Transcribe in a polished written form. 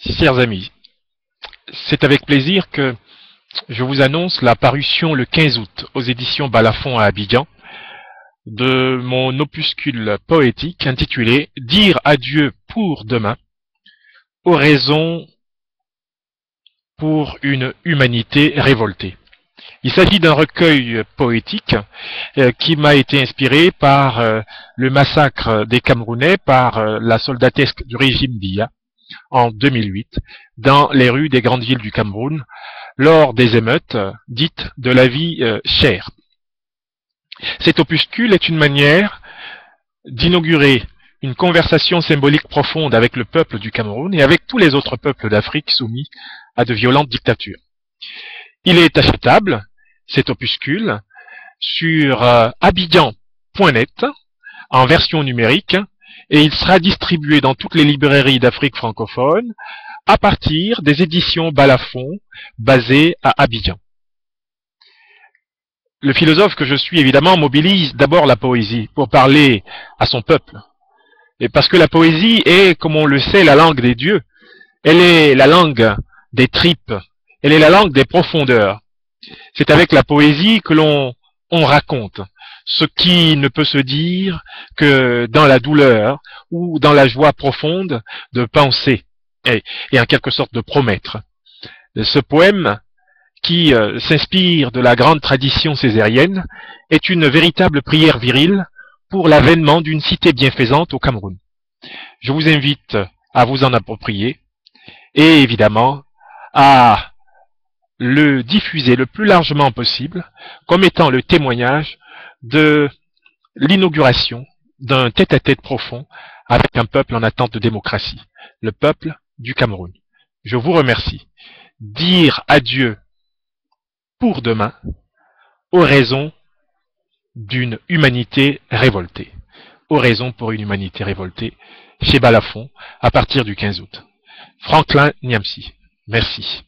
Chers amis, c'est avec plaisir que je vous annonce la parution le 15 août aux éditions Balafon à Abidjan de mon opuscule poétique intitulé Dire adieu pour demain, oraison pour une humanité révoltée. Il s'agit d'un recueil poétique qui m'a été inspiré par le massacre des Camerounais par la soldatesque du régime Biya en 2008 dans les rues des grandes villes du Cameroun lors des émeutes dites de la vie chère. Cet opuscule est une manière d'inaugurer une conversation symbolique profonde avec le peuple du Cameroun et avec tous les autres peuples d'Afrique soumis à de violentes dictatures. Il est achetable, cet opuscule, sur abidjan.net en version numérique et il sera distribué dans toutes les librairies d'Afrique francophone à partir des éditions Balafon basées à Abidjan. Le philosophe que je suis, évidemment, mobilise d'abord la poésie pour parler à son peuple. Et parce que la poésie est, comme on le sait, la langue des dieux. Elle est la langue des tripes. Elle est la langue des profondeurs. C'est avec la poésie que l'on raconte ce qui ne peut se dire que dans la douleur ou dans la joie profonde de penser et en quelque sorte de promettre. Ce poème qui s'inspire de la grande tradition césarienne est une véritable prière virile pour l'avènement d'une cité bienfaisante au Cameroun. Je vous invite à vous en approprier et évidemment à le diffuser le plus largement possible comme étant le témoignage de l'inauguration d'un tête-à-tête profond avec un peuple en attente de démocratie, le peuple du Cameroun. Je vous remercie. Dire adieu pour demain, oraison d'une humanité révoltée. Oraison pour une humanité révoltée, chez Balafon, à partir du 15 août. Franklin Niamsi. Merci.